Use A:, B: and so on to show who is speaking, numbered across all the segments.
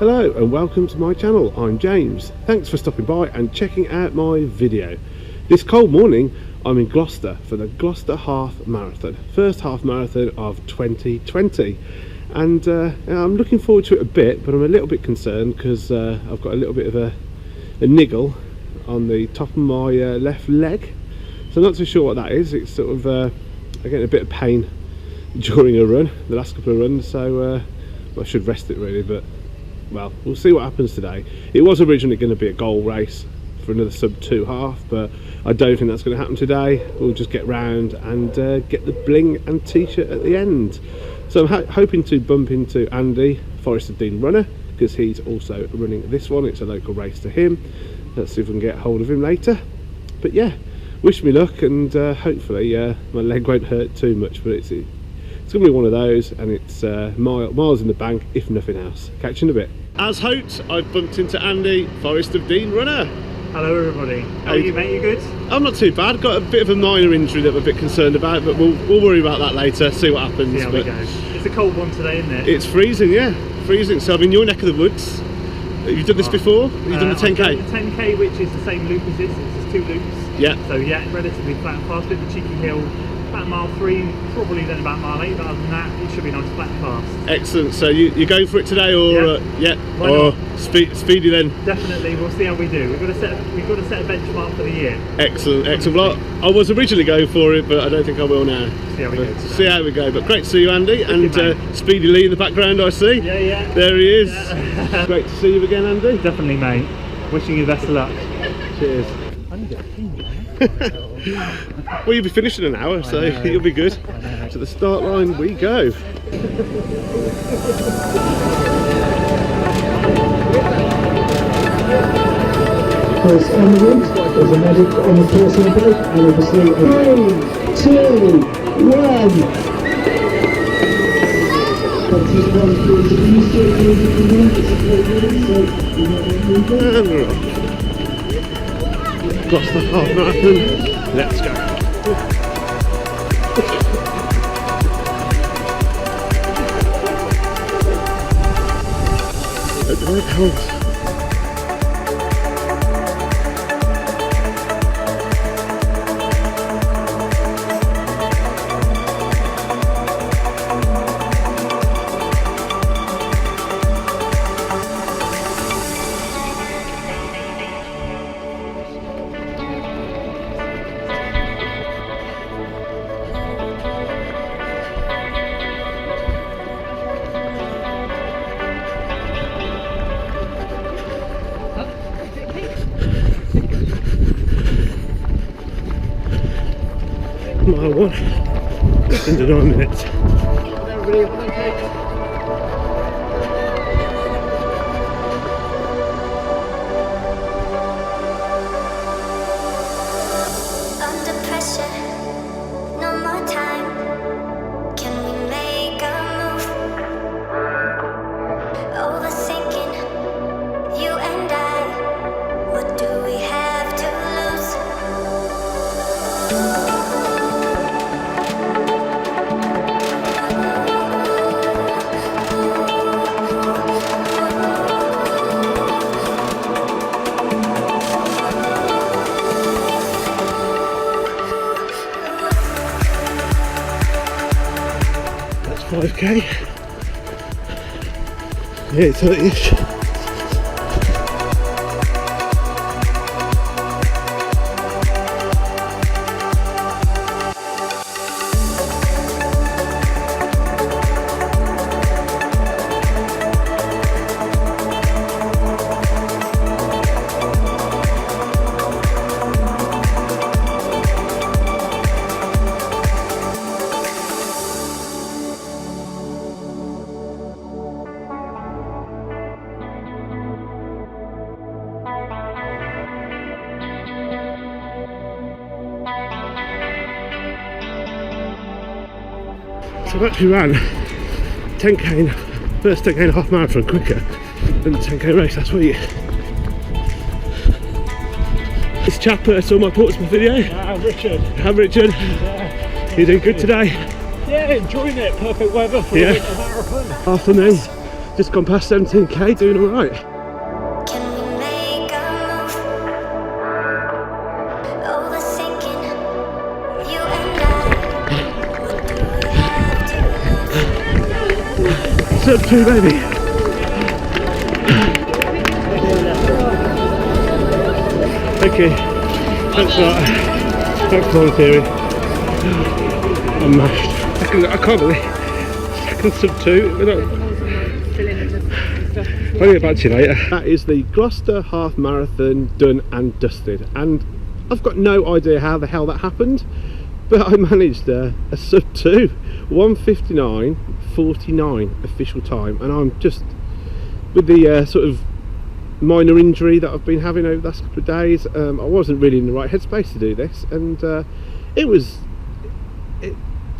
A: Hello and welcome to my channel. I'm James. Thanks for stopping by and checking out my video. This cold morning I'm in Gloucester for the Gloucester Half Marathon, first half marathon of 2020, and I'm looking forward to it a bit, but I'm a little bit concerned because I've got a little bit of a niggle on the top of my left leg, so I'm not too sure what that is. It's sort of I'm getting a bit of pain during a run, the last couple of runs, so I should rest it really, but well, we'll see what happens today. It was originally going to be a goal race for another sub 2 half, but I don't think that's going to happen today. We'll just get round and get the bling and t-shirt at the end. So I'm hoping to bump into Andy, FOD Runner, because he's also running this one. It's a local race to him. Let's see if we can get hold of him later. But yeah, wish me luck, and hopefully my leg won't hurt too much, but it's going to be one of those, and it's miles in the bank if nothing else. Catch you in a bit. As hoped, I've bumped into Andy, FOD Runner.
B: Hello everybody. How are you, mate? You good?
A: I'm not too bad. Got a bit of a minor injury that I'm a bit concerned about, but we'll worry about that later, see what happens.
B: See how we go. It's a cold one today, isn't it?
A: It's freezing, yeah. Freezing. So I'm in your neck of the woods. Have you done this before? Have you done the 10k?
B: I've done the 10k, which is the same loop as this. It's just 2 loops.
A: Yeah.
B: So yeah, relatively flat and fast. Bit of a cheeky hill. About mile 3, probably then about mile 8, but other than that, it should be nice flat and fast.
A: Excellent. So you're going for it today, or
B: yeah?
A: Or speedy then?
B: Definitely. We'll see how we do. We've got to set a benchmark for the year.
A: Excellent, excellent. Well, I was originally going for it, but I don't think I will now.
B: See how we go.
A: See how we go. But great to see you, Andy, and Speedy Lee in the background. I see.
B: Yeah.
A: There he is.
B: Yeah.
A: Great to see you again, Andy.
B: Definitely, mate. Wishing you the best of luck.
A: Cheers. Well, you'll be finishing in an hour, so you'll be good. To the start line we go.
C: First on the route, there's a medic on the torso brake, and obviously 3, 2, 1.
A: Gloucester Half Marathon. Let's go. At the right house. Mile 1 under 9 minutes.
D: Under pressure, no more time. Can we make a move? Overthinking, you and I. What do we have to lose?
A: That's 5k. Yeah, 30ish. So I've actually ran 10k, first 10k and a half marathon quicker than the 10k race last week. This chap saw my Portsmouth video.
B: Richard.
A: Hi Richard. You doing good today?
B: Yeah, enjoying it. Perfect weather for a winter marathon.
A: Afternoon. Just gone past 17k, doing all right.
D: Can we make a move? Overthinking, you and I. What do we have to lose?
A: Sub 2, baby. Thank you. Thanks a lot. Thanks for volunteering. I'm mashed. I can't believe second sub 2. I'll get back to you later. That is the Gloucester half marathon done and dusted, and I've got no idea how the hell that happened, but I managed a sub 2, 1:59:49 official time, and I'm just, with the sort of minor injury that I've been having over the last couple of days, I wasn't really in the right headspace to do this, and it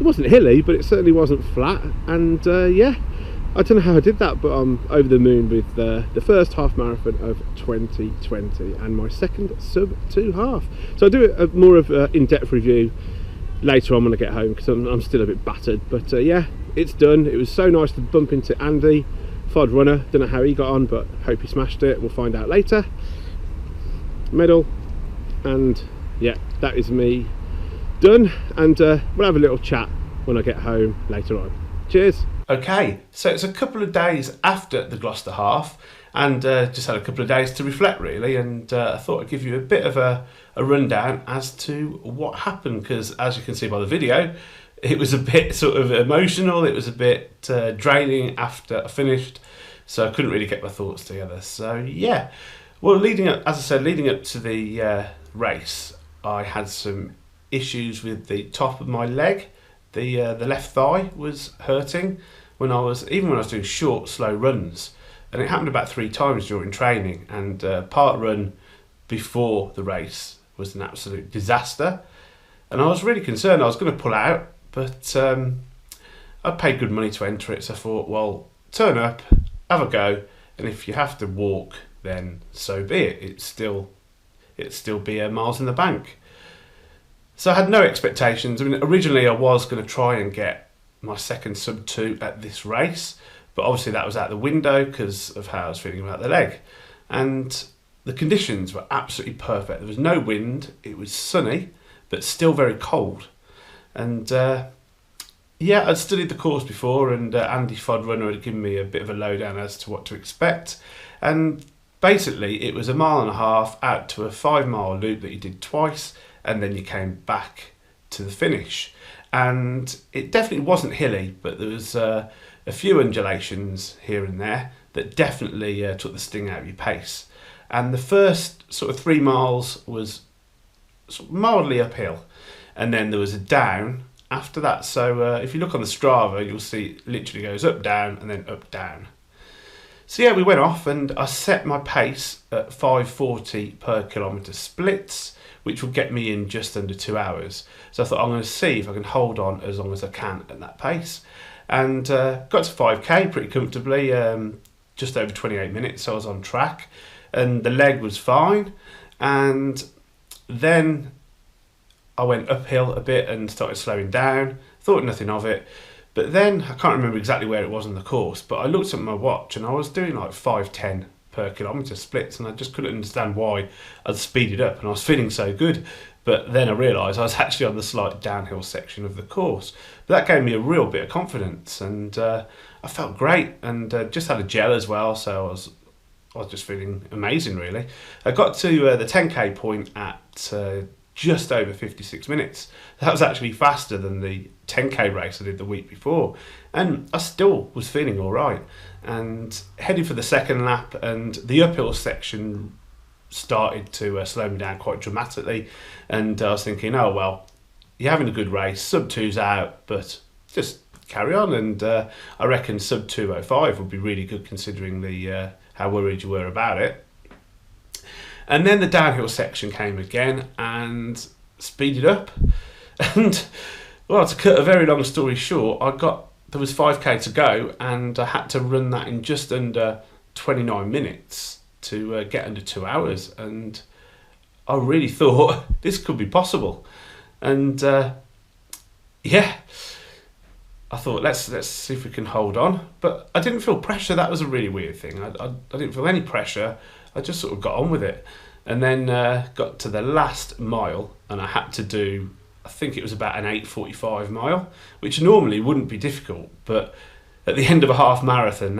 A: wasn't hilly, but it certainly wasn't flat, and yeah, I don't know how I did that, but I'm over the moon with the first half marathon of 2020 and my second sub 2 half. So I'll do more of an in-depth review later on when I get home, because I'm still a bit battered, but yeah, it's done. It was so nice to bump into Andy, FOD Runner. Don't know how he got on, but hope he smashed it. We'll find out later. Medal, and yeah, that is me done, and we'll have a little chat when I get home later on. Cheers. Okay, so it's a couple of days after the Gloucester half, and just had a couple of days to reflect really, and I thought I'd give you a bit of a rundown as to what happened, because as you can see by the video, it was a bit sort of emotional, it was a bit draining after I finished, so I couldn't really get my thoughts together. So yeah, well, leading up, as I said, leading up to the race, I had some issues with the top of my leg. The left thigh was hurting when I was doing short, slow runs, and it happened about 3 times during training. And part run before the race was an absolute disaster, and I was really concerned. I was going to pull out, but I'd paid good money to enter it, so I thought, well, turn up, have a go, and if you have to walk, then so be it. It'd still be miles in the bank. So I had no expectations. I mean, originally I was going to try and get my second sub 2 at this race, but obviously that was out the window because of how I was feeling about the leg. And the conditions were absolutely perfect. There was no wind, it was sunny, but still very cold. And yeah, I'd studied the course before, and Andy FOD Runner had given me a bit of a lowdown as to what to expect. And basically it was 1.5 miles out to a 5-mile loop that you did twice, and then you came back to the finish. And it definitely wasn't hilly, but there was a few undulations here and there that definitely took the sting out of your pace. And the first sort of 3 miles was sort of mildly uphill, and then there was a down after that. So if you look on the Strava, you'll see it literally goes up, down, and then up, down. So yeah, we went off, and I set my pace at 5:40 per kilometre splits, which will get me in just under 2 hours. So I thought, I'm going to see if I can hold on as long as I can at that pace. And got to 5k pretty comfortably, just over 28 minutes, so I was on track. And the leg was fine. And then I went uphill a bit and started slowing down. Thought nothing of it. But then, I can't remember exactly where it was on the course, but I looked at my watch and I was doing like 5:10 per kilometre splits, and I just couldn't understand why I'd speeded up, and I was feeling so good. But then I realised I was actually on the slight downhill section of the course. But that gave me a real bit of confidence, and I felt great, and just had a gel as well, so I was just feeling amazing really. I got to the 10k point at just over 56 minutes. That was actually faster than the 10k race I did the week before, and I still was feeling all right. And heading for the second lap, and the uphill section started to slow me down quite dramatically, and I was thinking, oh well, you're having a good race, sub 2's out, but just carry on. And I reckon sub 2:05 would be really good, considering the how worried you were about it. And then the downhill section came again and speeded up. And well, to cut a very long story short, there was 5k to go, and I had to run that in just under 29 minutes to get under 2 hours. And I really thought this could be possible. And yeah, I thought, let's see if we can hold on. But I didn't feel pressure. That was a really weird thing. I didn't feel any pressure. I just sort of got on with it. And then got to the last mile, and I had to do, I think it was about an 8:45 mile, which normally wouldn't be difficult. But at the end of a half marathon,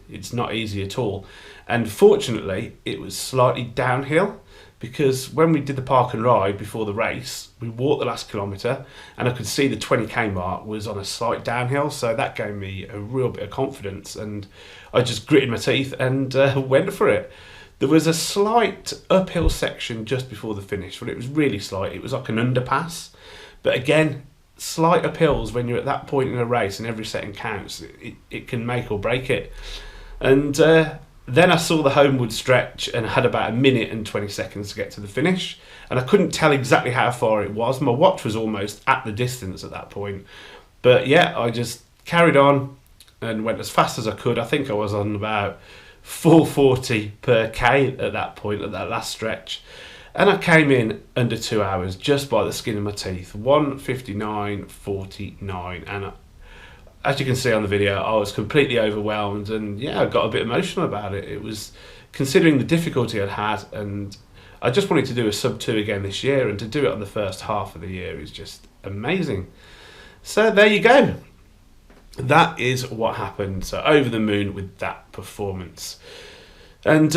A: it's not easy at all. And fortunately, it was slightly downhill, because when we did the park and ride before the race, we walked the last kilometre, and I could see the 20k mark was on a slight downhill, so that gave me a real bit of confidence, and I just gritted my teeth and went for it. There was a slight uphill section just before the finish, but it was really slight. It was like an underpass, but again, slight uphills when you're at that point in a race and every second counts, it can make or break it. And then I saw the homeward stretch and had about 1 minute and 20 seconds to get to the finish, and I couldn't tell exactly how far it was. My watch was almost at the distance at that point, but yeah, I just carried on and went as fast as I could. I think I was on about 440 per k at that point, at that last stretch, and I came in under 2 hours just by the skin of my teeth, 1:59.49, and as you can see on the video, I was completely overwhelmed, and yeah, I got a bit emotional about it. It was, considering the difficulty I'd had, and I just wanted to do a sub 2 again this year, and to do it on the first half of the year is just amazing. So there you go. That is what happened. So over the moon with that performance. And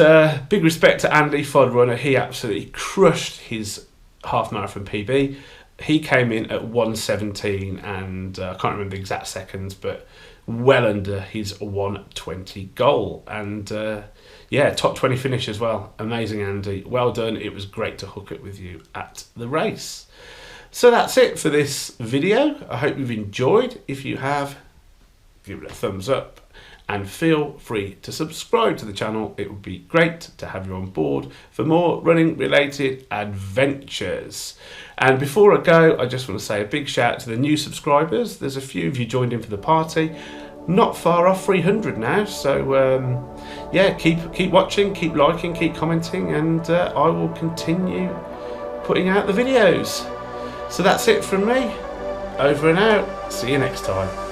A: big respect to Andy, FOD Runner. He absolutely crushed his half marathon PB. He came in at 1:17, and I can't remember the exact seconds, but well under his 1:20 goal. And yeah, top 20 finish as well. Amazing, Andy. Well done. It was great to hook it with you at the race. So that's it for this video. I hope you've enjoyed. If you have, give it a thumbs up, and feel free to subscribe to the channel. It would be great to have you on board for more running related adventures. And before I go, I just want to say a big shout out to the new subscribers. There's a few of you joined in for the party. Not far off 300 now, so yeah, keep watching, keep liking, keep commenting, and I will continue putting out the videos. So that's it from me. Over and out. See you next time.